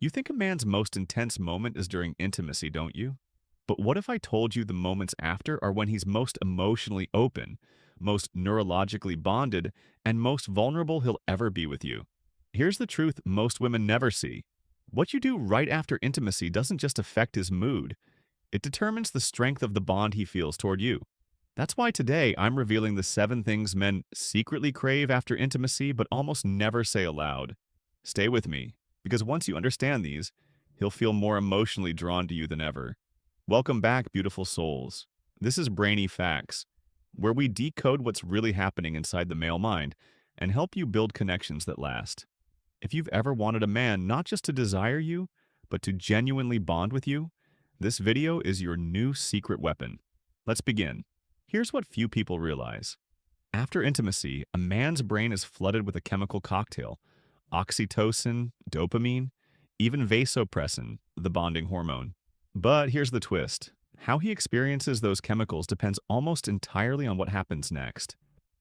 You think a man's most intense moment is during intimacy, don't you? But what if I told you the moments after are when he's most emotionally open, most neurologically bonded, and most vulnerable he'll ever be with you? Here's the truth most women never see. What you do right after intimacy doesn't just affect his mood, it determines the strength of the bond he feels toward you. That's why today I'm revealing the 7 things men secretly crave after intimacy but almost never say aloud. Stay with me, because once you understand these, he'll feel more emotionally drawn to you than ever. Welcome back, beautiful souls. This is Brainy Facts, where we decode what's really happening inside the male mind and help you build connections that last. If you've ever wanted a man not just to desire you, but to genuinely bond with you, this video is your new secret weapon. Let's begin. Here's what few people realize. After intimacy, a man's brain is flooded with a chemical cocktail: oxytocin, dopamine, even vasopressin, the bonding hormone. But here's the twist. How he experiences those chemicals depends almost entirely on what happens next.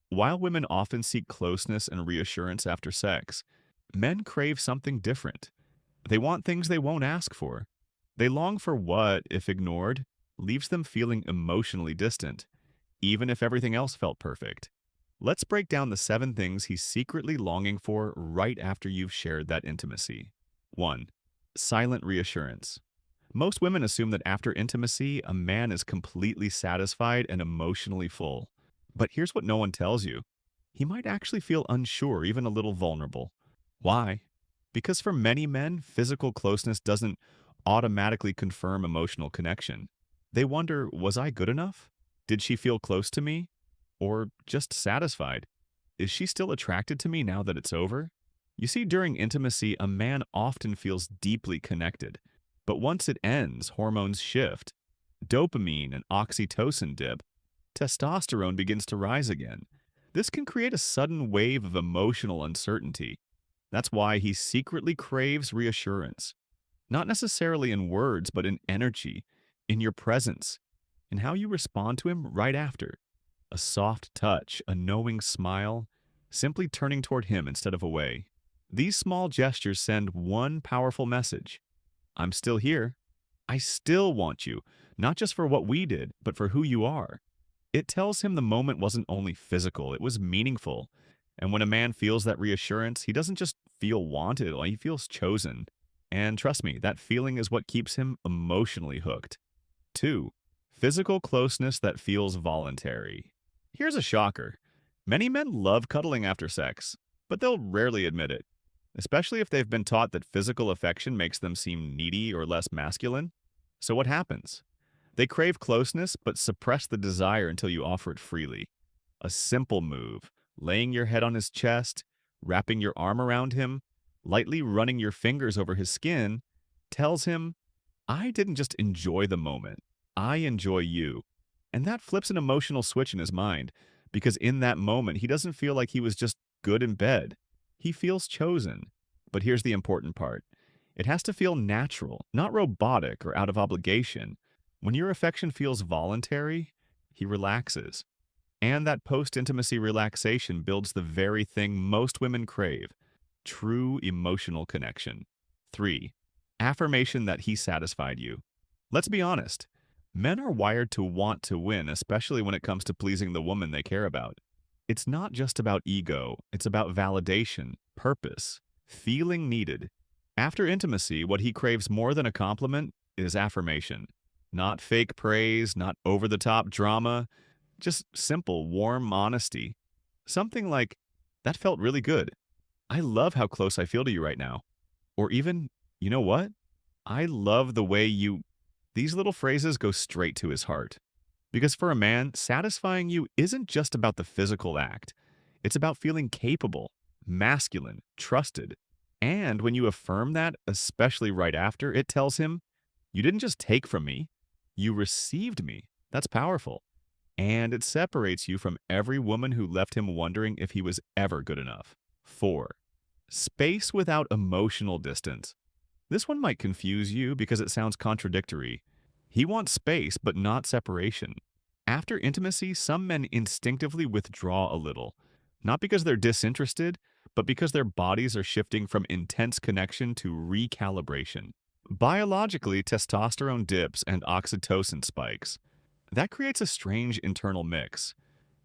While women often seek closeness and reassurance after sex, men crave something different. They want things they won't ask for. They long for what, if ignored, leaves them feeling emotionally distant, even if everything else felt perfect. Let's break down the 7 things he's secretly longing for right after you've shared that intimacy. 1. Silent reassurance. Most women assume that after intimacy, a man is completely satisfied and emotionally full. But here's what no one tells you. He might actually feel unsure, even a little vulnerable. Why? Because for many men, physical closeness doesn't automatically confirm emotional connection. They wonder, was I good enough? Did she feel close to me? Or just satisfied? Is she still attracted to me now that it's over? You see, during intimacy, a man often feels deeply connected. But once it ends, hormones shift. Dopamine and oxytocin dip. Testosterone begins to rise again. This can create a sudden wave of emotional uncertainty. That's why he secretly craves reassurance. Not necessarily in words, but in energy, in your presence, in how you respond to him right after. A soft touch, a knowing smile, simply turning toward him instead of away. These small gestures send one powerful message. I'm still here. I still want you, not just for what we did, but for who you are. It tells him the moment wasn't only physical, it was meaningful. And when a man feels that reassurance, he doesn't just feel wanted, he feels chosen. And trust me, that feeling is what keeps him emotionally hooked. 2. Physical closeness that feels voluntary. Here's a shocker. Many men love cuddling after sex, but they'll rarely admit it, especially if they've been taught that physical affection makes them seem needy or less masculine. So what happens? They crave closeness but suppress the desire until you offer it freely. A simple move, laying your head on his chest, wrapping your arm around him, lightly running your fingers over his skin, tells him, I didn't just enjoy the moment, I enjoy you. And that flips an emotional switch in his mind, because in that moment he doesn't feel like he was just good in bed. He feels chosen. But here's the important part. It has to feel natural, not robotic or out of obligation. When your affection feels voluntary, he relaxes. And that post-intimacy relaxation builds the very thing most women crave: true emotional connection. 3. Affirmation that he satisfied you. Let's be honest. Men are wired to want to win, especially when it comes to pleasing the woman they care about. It's not just about ego, it's about validation, purpose, feeling needed. After intimacy, what he craves more than a compliment is affirmation. Not fake praise, not over-the-top drama, just simple, warm honesty. Something like, that felt really good. I love how close I feel to you right now. Or even, you know what? I love the way you... These little phrases go straight to his heart. Because for a man, satisfying you isn't just about the physical act. It's about feeling capable, masculine, trusted. And when you affirm that, especially right after, it tells him, you didn't just take from me, you received me. That's powerful. And it separates you from every woman who left him wondering if he was ever good enough. 4. Space without emotional distance. This one might confuse you because it sounds contradictory. He wants space, but not separation. After intimacy, some men instinctively withdraw a little. Not because they're disinterested, but because their bodies are shifting from intense connection to recalibration. Biologically, testosterone dips and oxytocin spikes. That creates a strange internal mix.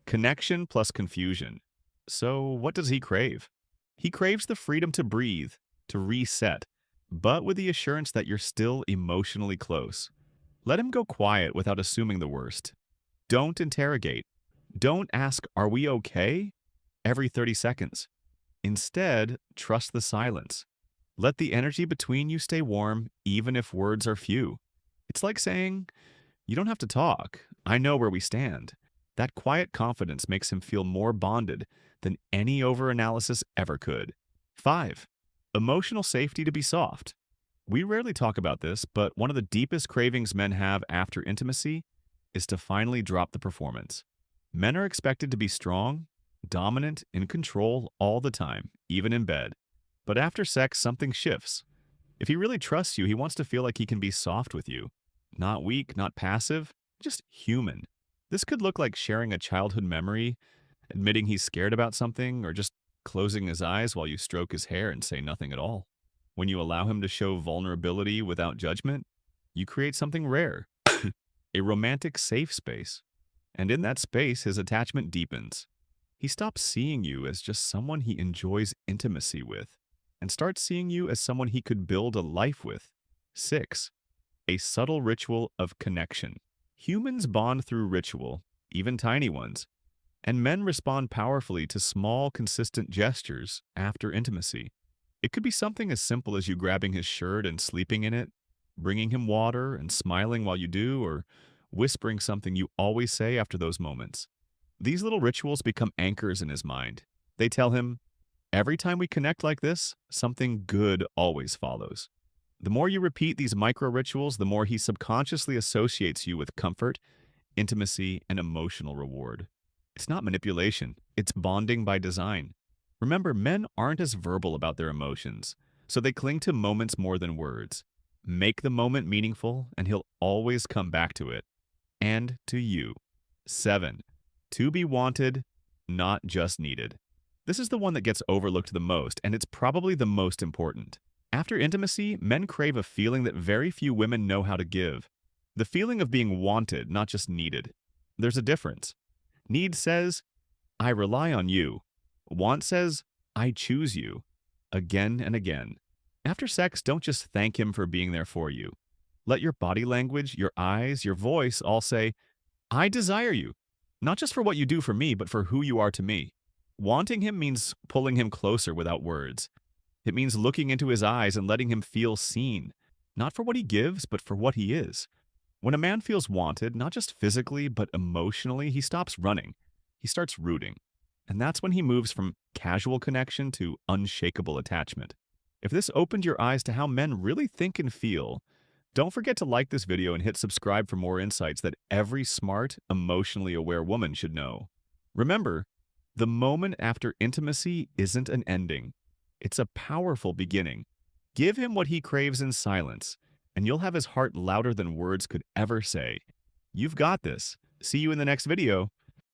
Connection plus confusion. So, what does he crave? He craves the freedom to breathe, to reset, but with the assurance that you're still emotionally close. Let him go quiet without assuming the worst. Don't interrogate. Don't ask, "Are we okay?" every 30 seconds. Instead, trust the silence. Let the energy between you stay warm, even if words are few. It's like saying, "You don't have to talk. I know where we stand." That quiet confidence makes him feel more bonded than any overanalysis ever could. 5. Emotional safety to be soft. We rarely talk about this, but one of the deepest cravings men have after intimacy is to finally drop the performance. Men are expected to be strong, dominant, in control all the time, even in bed. But after sex, something shifts. If he really trusts you, he wants to feel like he can be soft with you. Not weak, not passive, just human. This could look like sharing a childhood memory, admitting he's scared about something, or just closing his eyes while you stroke his hair and say nothing at all. When you allow him to show vulnerability without judgment, you create something rare, a romantic safe space. And in that space, his attachment deepens. He stops seeing you as just someone he enjoys intimacy with and starts seeing you as someone he could build a life with. 6. A subtle ritual of connection. Humans bond through ritual, even tiny ones, and men respond powerfully to small, consistent gestures after intimacy. It could be something as simple as you grabbing his shirt and sleeping in it, bringing him water and smiling while you do, or whispering something you always say after those moments. These little rituals become anchors in his mind. They tell him, every time we connect like this, something good always follows. The more you repeat these micro rituals, the more he subconsciously associates you with comfort, intimacy, and emotional reward. It's not manipulation, it's bonding by design. Remember, men aren't as verbal about their emotions, so they cling to moments more than words. Make the moment meaningful, and he'll always come back to it. And to you. 7. To be wanted, not just needed. This is the one that gets overlooked the most, and it's probably the most important. After intimacy, men crave a feeling that very few women know how to give. The feeling of being wanted, not just needed. There's a difference. Need says, "I rely on you." Want says, "I choose you." Again and again. After sex, don't just thank him for being there for you. Let your body language, your eyes, your voice all say, "I desire you." Not just for what you do for me, but for who you are to me. Wanting him means pulling him closer without words. It means looking into his eyes and letting him feel seen, not for what he gives, but for what he is. When a man feels wanted, not just physically, but emotionally, he stops running. He starts rooting. And that's when he moves from casual connection to unshakable attachment. If this opened your eyes to how men really think and feel, don't forget to like this video and hit subscribe for more insights that every smart, emotionally aware woman should know. Remember, the moment after intimacy isn't an ending. It's a powerful beginning. Give him what he craves in silence, and you'll have his heart louder than words could ever say. You've got this. See you in the next video.